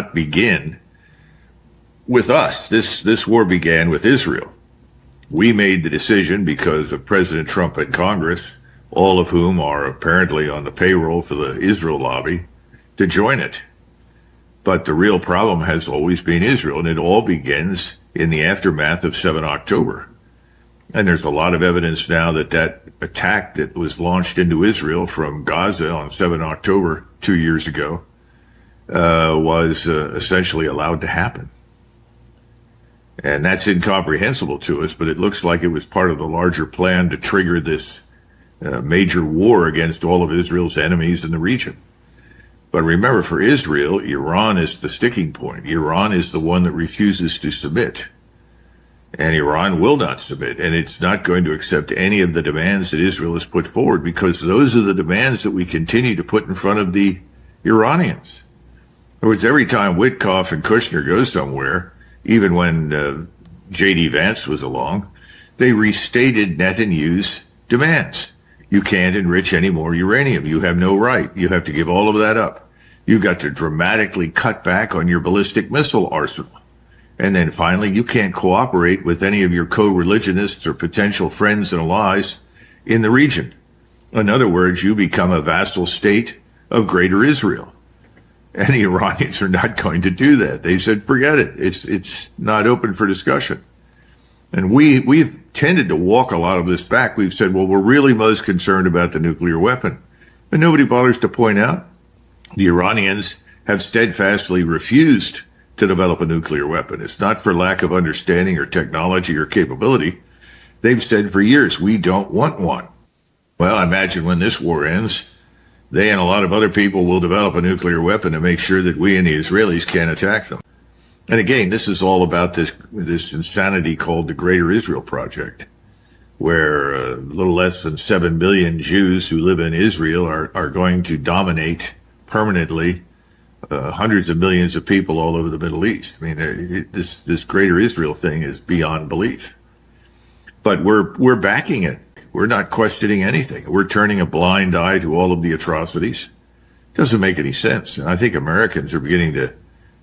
not begin with us. This war began with Israel. We made the decision because of President Trump and Congress, all of whom are apparently on the payroll for the Israel lobby, to join it. But the real problem has always been Israel, and it all begins in the aftermath of 7 October. And there's a lot of evidence now that that attack that was launched into Israel from Gaza on 7 October 2 years ago was essentially allowed to happen. And that's incomprehensible to us, but it looks like it was part of the larger plan to trigger this major war against all of Israel's enemies in the region. But remember, for Israel, Iran is the sticking point. Iran is the one that refuses to submit. And Iran will not submit, and it's not going to accept any of the demands that Israel has put forward, because those are the demands that we continue to put in front of the Iranians. In other words, every time Witkoff and Kushner go somewhere, even when J.D. Vance was along, they restated Netanyahu's demands. You can't enrich any more uranium. You have no right. You have to give all of that up. You've got to dramatically cut back on your ballistic missile arsenal. And then finally, you can't cooperate with any of your co-religionists or potential friends and allies in the region. In other words, you become a vassal state of Greater Israel. And the Iranians are not going to do that. They said, forget it. It's not open for discussion. And we've tended to walk a lot of this back. We've said, well, we're really most concerned about the nuclear weapon. And nobody bothers to point out the Iranians have steadfastly refused to develop a nuclear weapon. It's not for lack of understanding or technology or capability. They've said for years, we don't want one. Well, I imagine when this war ends, they and a lot of other people will develop a nuclear weapon to make sure that we and the Israelis can't attack them. And again, this is all about this insanity called the Greater Israel Project, where a little less than 7 billion Jews who live in Israel are going to dominate permanently hundreds of millions of people all over the Middle East. I mean, this Greater Israel thing is beyond belief. But we're backing it. We're not questioning anything. We're turning a blind eye to all of the atrocities. Doesn't make any sense. And I think Americans are beginning to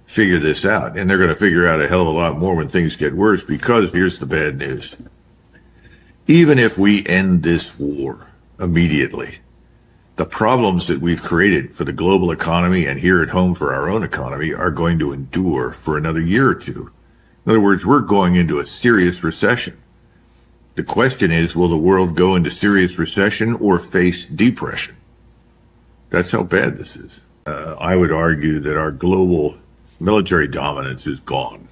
figure this out, and they're going to figure out a hell of a lot more when things get worse, because here's the bad news. Even if we end this war immediately, the problems that we've created for the global economy and here at home for our own economy are going to endure for another year or two. In other words, we're going into a serious recession. The question is, will the world go into serious recession or face depression? That's how bad this is. I would argue that our global military dominance is gone.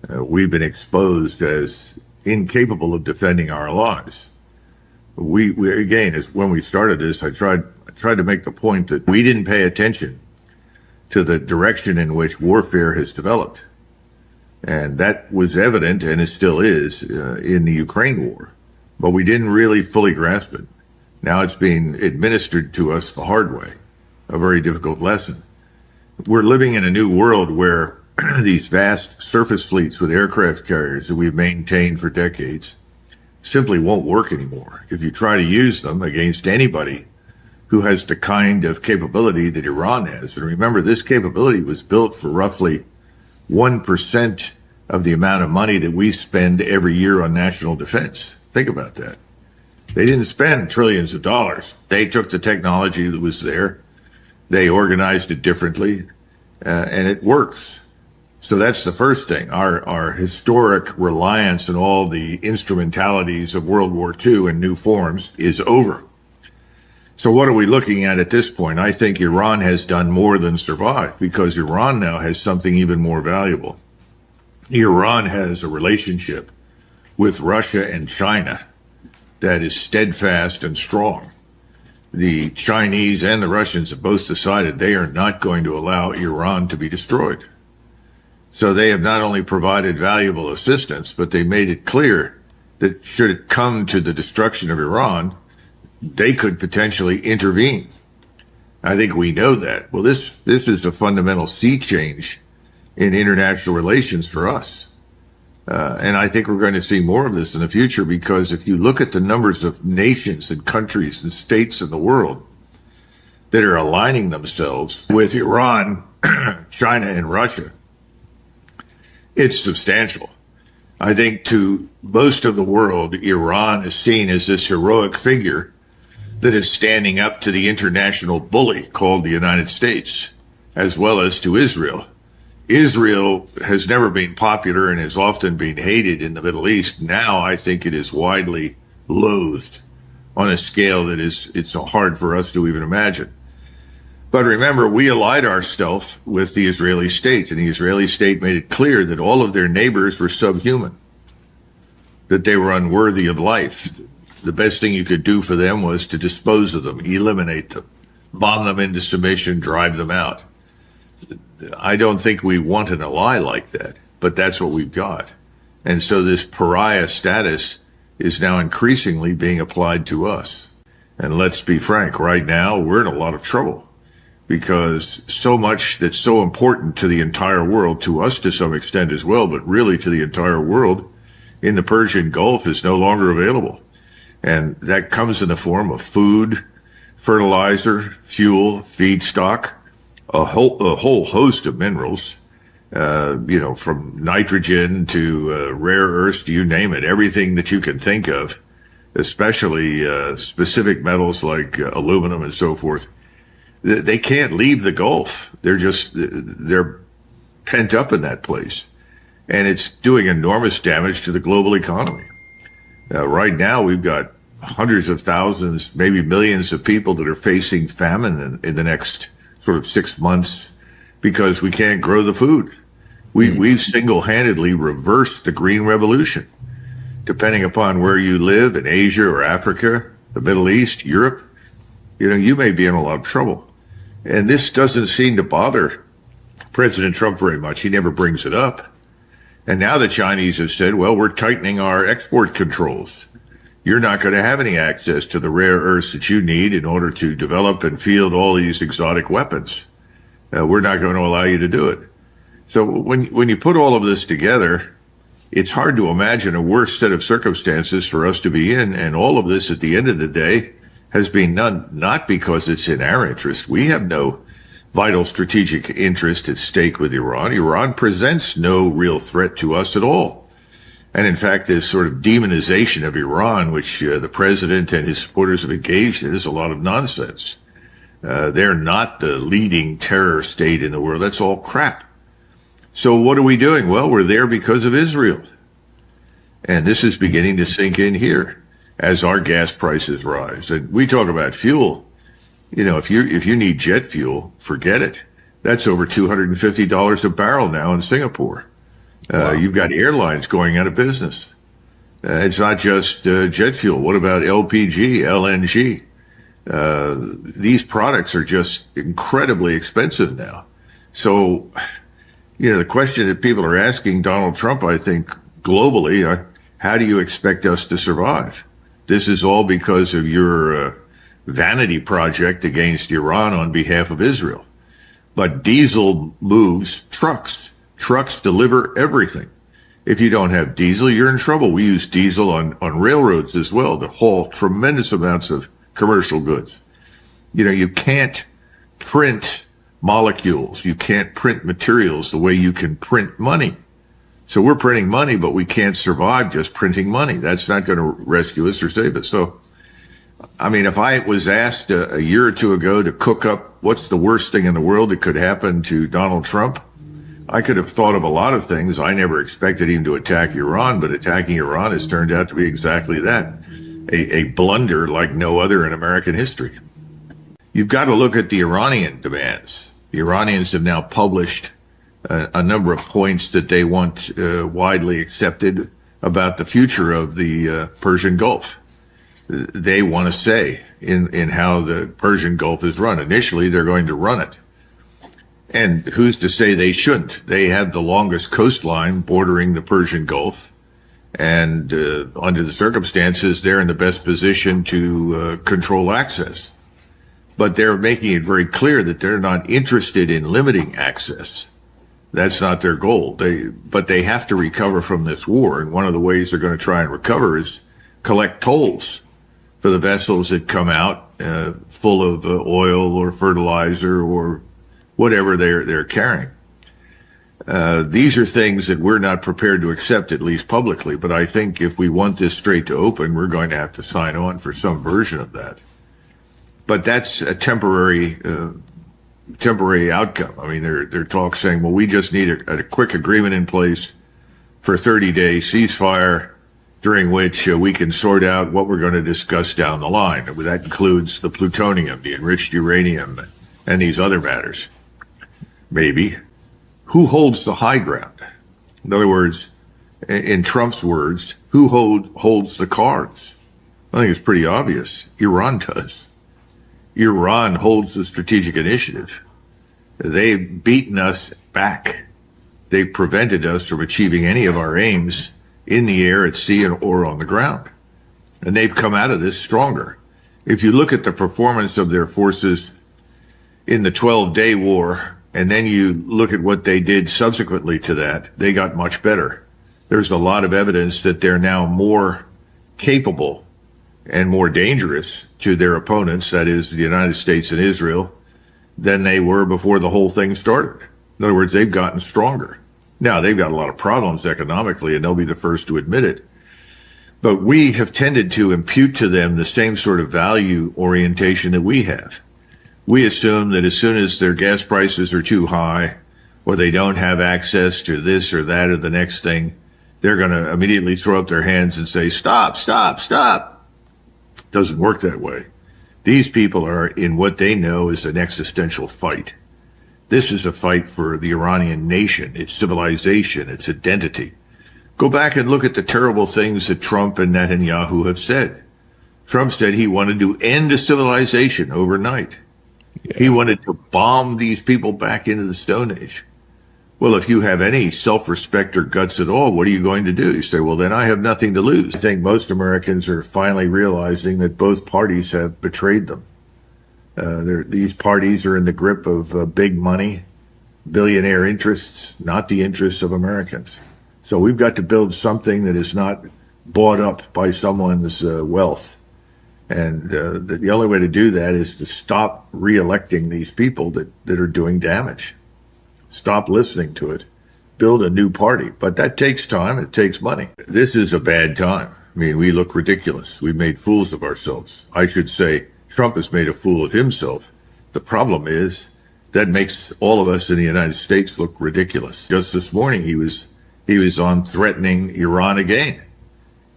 We've been exposed as incapable of defending our lives. We again, as when we started this, I tried to make the point that we didn't pay attention to the direction in which warfare has developed. And that was evident, and it still is, in the Ukraine war. But we didn't really fully grasp it. Now it's being administered to us the hard way, a very difficult lesson. We're living in a new world where these vast surface fleets with aircraft carriers that we've maintained for decades simply won't work anymore if you try to use them against anybody who has the kind of capability that Iran has. And remember, this capability was built for roughly 1% of the amount of money that we spend every year on national defense. Think about that. They didn't spend trillions of dollars. They took the technology that was there, they organized it differently, and it works. So that's the first thing. Our historic reliance on all the instrumentalities of World War II in new forms is over. So what are we looking at this point? I think Iran has done more than survive, because Iran now has something even more valuable. Iran has a relationship with Russia and China that is steadfast and strong. The Chinese and the Russians have both decided they are not going to allow Iran to be destroyed. So they have not only provided valuable assistance, but they made it clear that should it come to the destruction of Iran, they could potentially intervene. I think we know that. Well, this is a fundamental sea change in international relations for us. And I think we're going to see more of this in the future, because if you look at the numbers of nations and countries and states in the world that are aligning themselves with Iran, China, and Russia, it's substantial. I think to most of the world, Iran is seen as this heroic figure that is standing up to the international bully called the United States, as well as to Israel. Israel has never been popular and has often been hated in the Middle East. Now I think it is widely loathed on a scale that it's hard for us to even imagine. But remember, we allied ourselves with the Israeli state, and the Israeli state made it clear that all of their neighbors were subhuman, that they were unworthy of life. The best thing you could do for them was to dispose of them, eliminate them, bomb them into submission, drive them out. I don't think we want an ally like that, but that's what we've got. And so this pariah status is now increasingly being applied to us. And let's be frank, right now we're in a lot of trouble because so much that's so important to the entire world, to us to some extent as well, but really to the entire world in the Persian Gulf is no longer available. And that comes in the form of food, fertilizer, fuel, feedstock, a whole host of minerals, from nitrogen to rare earths, you name it, everything that you can think of, especially specific metals like aluminum and so forth. They can't leave the Gulf. They're pent up in that place. And it's doing enormous damage to the global economy. Right now, we've got hundreds of thousands, maybe millions of people that are facing famine in the next sort of 6 months because we can't grow the food. We've single-handedly reversed the Green Revolution. Depending upon where you live in Asia or Africa, the Middle East, Europe, you may be in a lot of trouble. And this doesn't seem to bother President Trump very much. He never brings it up. And now the Chinese have said, well, we're tightening our export controls. You're not going to have any access to the rare earths that you need in order to develop and field all these exotic weapons. We're not going to allow you to do it. So when you put all of this together, it's hard to imagine a worse set of circumstances for us to be in. And all of this at the end of the day has been done not because it's in our interest. We have no vital strategic interest at stake with Iran. Iran presents no real threat to us at all. And in fact, this sort of demonization of Iran, which the president and his supporters have engaged in, is a lot of nonsense. They're not the leading terror state in the world. That's all crap. So what are we doing? Well, we're there because of Israel. And this is beginning to sink in here as our gas prices rise. And we talk about fuel. If you need jet fuel, forget it. That's over $250 a barrel now in Singapore. Wow. You've got airlines going out of business. It's not just jet fuel. What about LPG, LNG? These products are just incredibly expensive now. So, the question that people are asking Donald Trump, I think, globally, how do you expect us to survive? This is all because of your vanity project against Iran on behalf of Israel. But diesel moves trucks. Trucks deliver everything. If you don't have diesel, you're in trouble. We use diesel on railroads as well to haul tremendous amounts of commercial goods. You can't print molecules. You can't print materials the way you can print money. So we're printing money, but we can't survive just printing money. That's not going to rescue us or save us. So, if I was asked a year or two ago to cook up what's the worst thing in the world that could happen to Donald Trump, I could have thought of a lot of things. I never expected him to attack Iran, but attacking Iran has turned out to be exactly that, a blunder like no other in American history. You've got to look at the Iranian demands. The Iranians have now published a number of points that they want widely accepted about the future of the Persian Gulf. They want to say in how the Persian Gulf is run. Initially, they're going to run it. And who's to say they shouldn't? They have the longest coastline bordering the Persian Gulf. And under the circumstances, they're in the best position to control access. But they're making it very clear that they're not interested in limiting access. That's not their goal. But they have to recover from this war. And one of the ways they're going to try and recover is collect tolls for the vessels that come out full of oil or fertilizer or whatever they're carrying. These are things that we're not prepared to accept, at least publicly. But I think if we want this Strait to open, we're going to have to sign on for some version of that. But that's a temporary outcome. I mean, they're talk saying, well, we just need a quick agreement in place for 30-day ceasefire, during which we can sort out what we're going to discuss down the line. That includes the plutonium, the enriched uranium, and these other matters. Maybe. Who holds the high ground? In other words, in Trump's words, who holds the cards? I think it's pretty obvious. Iran does. Iran holds the strategic initiative. They've beaten us back. They've prevented us from achieving any of our aims in the air, at sea, or on the ground. And they've come out of this stronger. If you look at the performance of their forces in the 12-day war, and then you look at what they did subsequently to that, they got much better. There's a lot of evidence that they're now more capable and more dangerous to their opponents, that is the United States and Israel, than they were before the whole thing started. In other words, they've gotten stronger. Now, they've got a lot of problems economically, and they'll be the first to admit it. But we have tended to impute to them the same sort of value orientation that we have. We assume that as soon as their gas prices are too high, or they don't have access to this or that or the next thing, they're going to immediately throw up their hands and say, stop, stop, stop. Doesn't work that way. These people are in what they know is an existential fight. This is a fight for the Iranian nation, its civilization, its identity. Go back and look at the terrible things that Trump and Netanyahu have said. Trump said he wanted to end a civilization overnight. Yeah. He wanted to bomb these people back into the Stone Age. Well, if you have any self-respect or guts at all, what are you going to do? You say, well, then I have nothing to lose. I think most Americans are finally realizing that both parties have betrayed them. These parties are in the grip of big money, billionaire interests, not the interests of Americans. So we've got to build something that is not bought up by someone's wealth. And the only way to do that is to stop re-electing these people that are doing damage. Stop listening to it. Build a new party. But that takes time. It takes money. This is a bad time. I mean, we look ridiculous. We've made fools of ourselves. I should say Trump has made a fool of himself. The problem is that makes all of us in the United States look ridiculous. Just this morning, he was on threatening Iran again.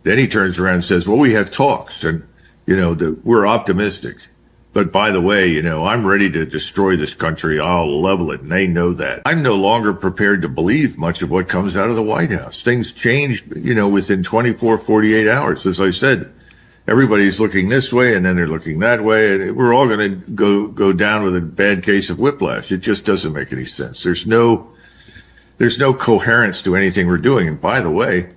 Then he turns around and says, well, we have talks and, we're optimistic. But by the way, I'm ready to destroy this country. I'll level it. And they know that. I'm no longer prepared to believe much of what comes out of the White House. Things change, within 24, 48 hours. As I said, everybody's looking this way and then they're looking that way. And we're all going to go down with a bad case of whiplash. It just doesn't make any sense. There's no coherence to anything we're doing. And by the way,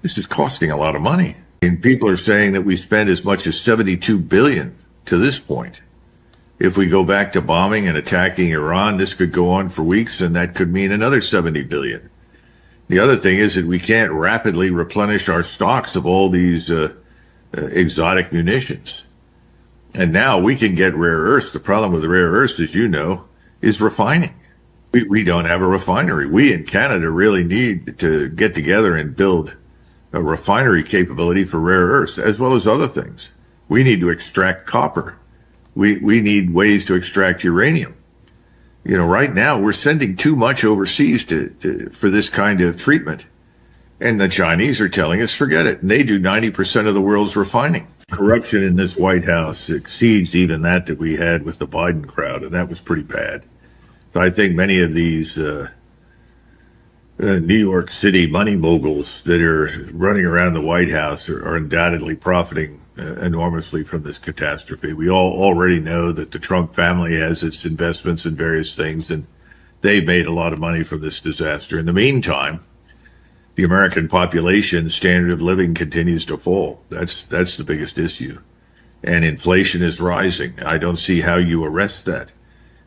this is costing a lot of money. And people are saying that we spend as much as $72 billion to this point. If we go back to bombing and attacking Iran, this could go on for weeks, and that could mean another $70 billion. The other thing is that we can't rapidly replenish our stocks of all these exotic munitions. And now we can get rare earths. The problem with the rare earths, as you know, is refining. We don't have a refinery. We in Canada really need to get together and build a refinery capability for rare earths, as well as other things. We need to extract copper. We need ways to extract uranium. Right now we're sending too much overseas for this kind of treatment. And the Chinese are telling us, forget it. And they do 90% of the world's refining. Corruption in this White House exceeds even that we had with the Biden crowd, and that was pretty bad. So I think many of these New York City money moguls that are running around the White House are undoubtedly profiting enormously from this catastrophe. We all already know that the Trump family has its investments in various things, and they've made a lot of money from this disaster. In the meantime, the American population standard of living continues to fall. That's the biggest issue. And inflation is rising. I don't see how you arrest that.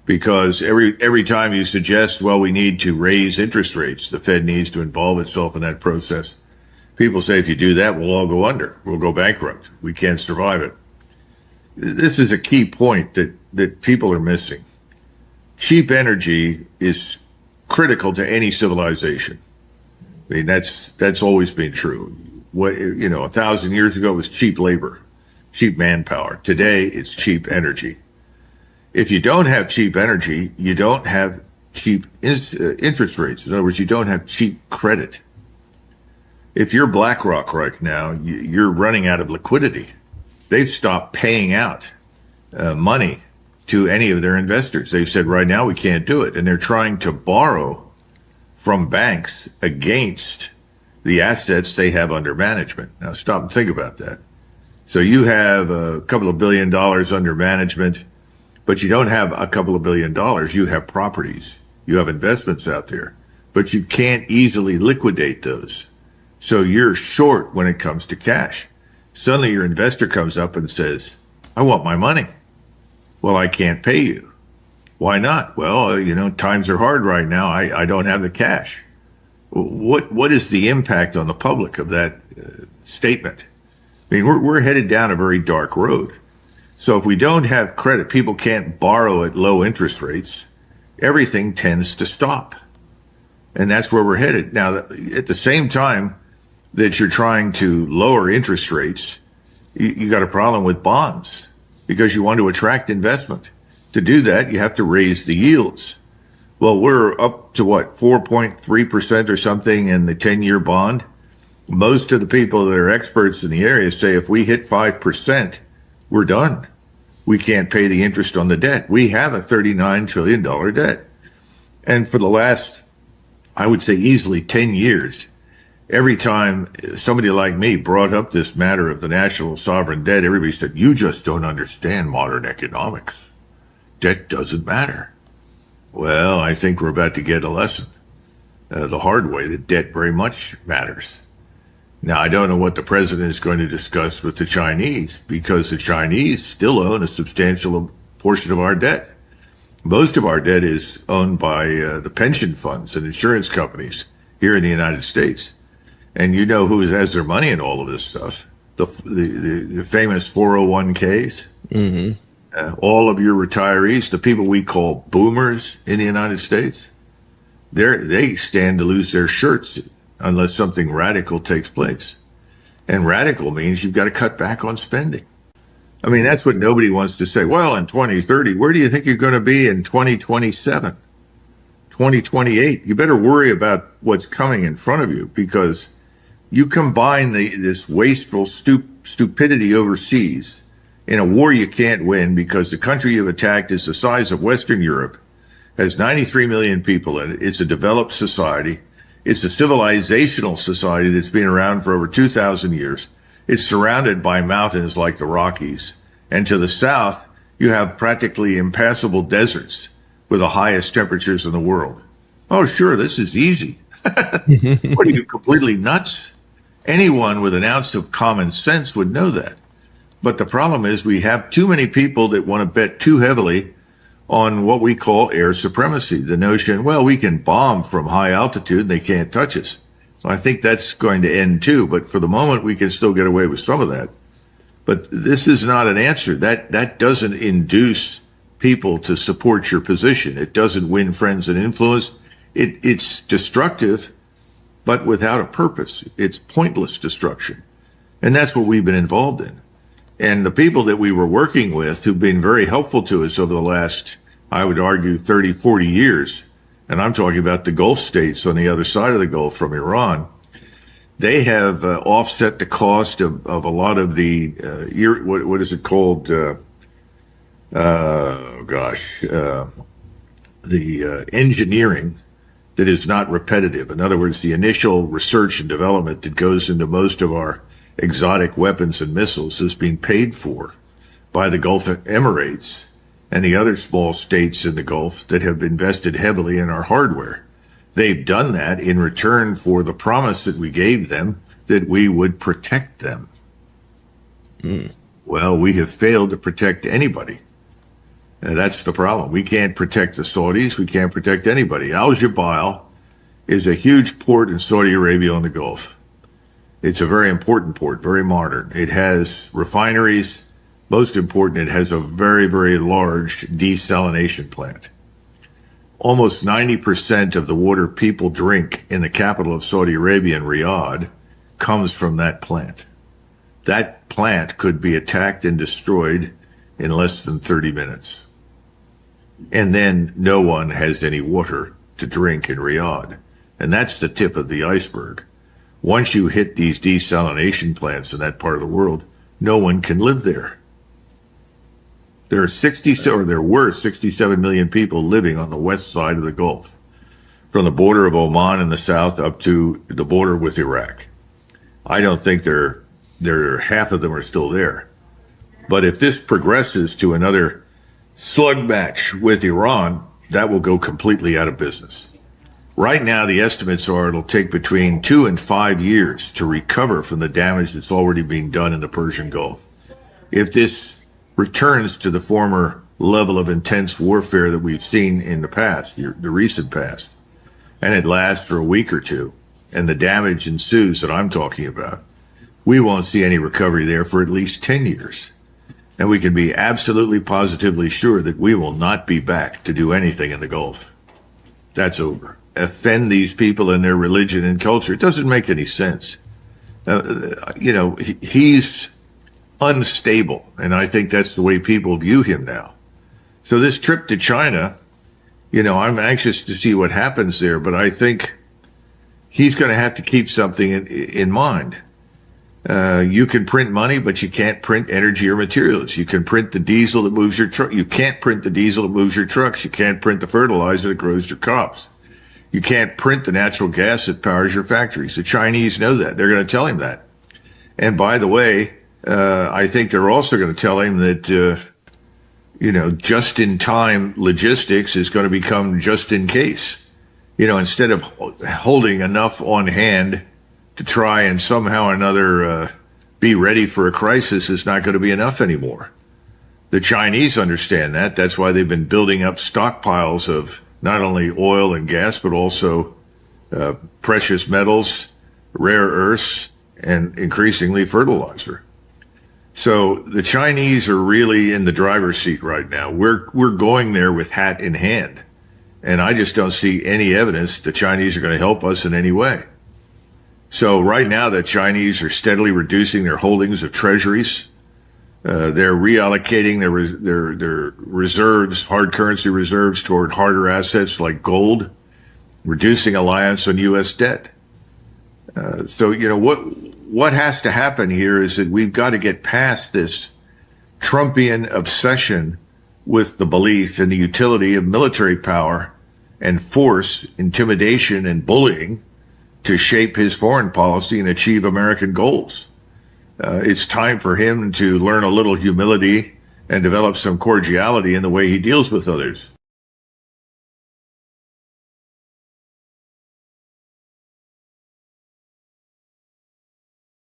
Because every time you suggest, well, we need to raise interest rates, the Fed needs to involve itself in that process. People say if you do that, we'll all go under. We'll go bankrupt. We can't survive it. this is a key point that people are missing. Cheap energy is critical to any civilization. I mean, that's always been true. What, 1,000 years ago it was cheap labor, cheap manpower. Today it's cheap energy. If you don't have cheap energy, you don't have cheap interest rates. In other words, you don't have cheap credit. If you're BlackRock right now, you're running out of liquidity. They've stopped paying out money to any of their investors. They've said right now we can't do it. And they're trying to borrow from banks against the assets they have under management. Now stop and think about that. So you have a couple of $1 billion under management, but you don't have a couple of $1 billion. You have properties. You have investments out there, but you can't easily liquidate those. So you're short when it comes to cash. Suddenly your investor comes up and says, I want my money. Well, I can't pay you. Why not? Well, times are hard right now. I don't have the cash. What is the impact on the public of that statement? I mean, we're headed down a very dark road. So if we don't have credit, people can't borrow at low interest rates. Everything tends to stop. And that's where we're headed. Now, at the same time that you're trying to lower interest rates, you got a problem with bonds because you want to attract investment. To do that, you have to raise the yields. Well, we're up to 4.3% or something in the 10-year bond. Most of the people that are experts in the area say if we hit 5%, we're done. We can't pay the interest on the debt. We have a $39 trillion debt. And for the last, I would say easily 10 years, every time somebody like me brought up this matter of the national sovereign debt, everybody said, you just don't understand modern economics. Debt doesn't matter. Well, I think we're about to get a lesson the hard way that debt very much matters. Now, I don't know what the president is going to discuss with the Chinese because the Chinese still own a substantial portion of our debt. Most of our debt is owned by the pension funds and insurance companies here in the United States. And you know who has their money in all of this stuff? The famous 401ks. Mm-hmm. All of your retirees, the people we call boomers in the United States, they stand to lose their shirts unless something radical takes place. And radical means you've got to cut back on spending. I mean, that's what nobody wants to say. Well, in 2030, where do you think you're going to be in 2027, 2028? You better worry about what's coming in front of you because you combine this wasteful stupidity overseas in a war you can't win because the country you've attacked is the size of Western Europe, has 93 million people in it. It's a developed society. It's a civilizational society that's been around for over 2,000 years. It's surrounded by mountains like the Rockies. And to the south, you have practically impassable deserts with the highest temperatures in the world. Oh, sure, this is easy. What are you, completely nuts? Anyone with an ounce of common sense would know that. But the problem is we have too many people that want to bet too heavily on what we call air supremacy. The notion, well, we can bomb from high altitude and they can't touch us. So I think that's going to end too. But for the moment, we can still get away with some of that. But this is not an answer. That doesn't induce people to support your position. It doesn't win friends and influence. It's destructive, but without a purpose. It's pointless destruction. And that's what we've been involved in. And the people that we were working with who've been very helpful to us over the last, I would argue, 30, 40 years, and I'm talking about the Gulf states on the other side of the Gulf from Iran, they have offset the cost of a lot of the, what is it called? The engineering that is not repetitive. In other words, the initial research and development that goes into most of our exotic weapons and missiles is being paid for by the Gulf Emirates and the other small states in the Gulf that have invested heavily in our hardware. They've done that in return for the promise that we gave them that we would protect them. Well, we have failed to protect anybody. That's the problem. We can't protect the Saudis. We can't protect anybody. Al Jubail is a huge port in Saudi Arabia on the Gulf. It's a very important port, very modern. It has refineries, Most important, it has a very, very large desalination plant. Almost 90% of the water people drink in the capital of Saudi Arabia, in Riyadh, comes from that plant. That plant could be attacked and destroyed in less than 30 minutes. And then no one has any water to drink in Riyadh. And that's the tip of the iceberg. Once you hit these desalination plants in that part of the world, no one can live there. There were 67 million people living on the west side of the Gulf, from the border of Oman in the south up to the border with Iraq. I don't think half of them are still there. But if this progresses to another slug match with Iran, that will go completely out of business. Right now, the estimates are it'll take between 2 and 5 years to recover from the damage that's already being done in the Persian Gulf. If this returns to the former level of intense warfare that we've seen in the past, the recent past, and it lasts for a week or two, and the damage ensues that I'm talking about, we won't see any recovery there for at least 10 years. And we can be absolutely positively sure that we will not be back to do anything in the Gulf. That's over. Offend these people and their religion and culture. It doesn't make any sense. He's unstable, and I think that's the way people view him now. So this trip to China, I'm anxious to see what happens there, but I think he's going to have to keep something in mind. You can print money, but you can't print energy or materials. You can print the diesel that moves your truck. You can't print the diesel that moves your trucks. You can't print the fertilizer that grows your crops. You can't print the natural gas that powers your factories. The Chinese know that. They're going to tell him that. And by the way, I think they're also going to tell him that, just-in-time logistics is going to become just in case. Instead of holding enough on hand to try and somehow or another be ready for a crisis, is not going to be enough anymore. The Chinese understand that. That's why they've been building up stockpiles of not only oil and gas, but also precious metals, rare earths, and increasingly fertilizer. So the Chinese are really in the driver's seat right now. We're going there with hat in hand. And I just don't see any evidence the Chinese are going to help us in any way. So right now, the Chinese are steadily reducing their holdings of treasuries. They're reallocating their reserves, hard currency reserves, toward harder assets like gold, reducing reliance on U.S. debt. What has to happen here is that we've got to get past this Trumpian obsession with the belief in the utility of military power and force, intimidation, and bullying to shape his foreign policy and achieve American goals. It's time for him to learn a little humility and develop some cordiality in the way he deals with others.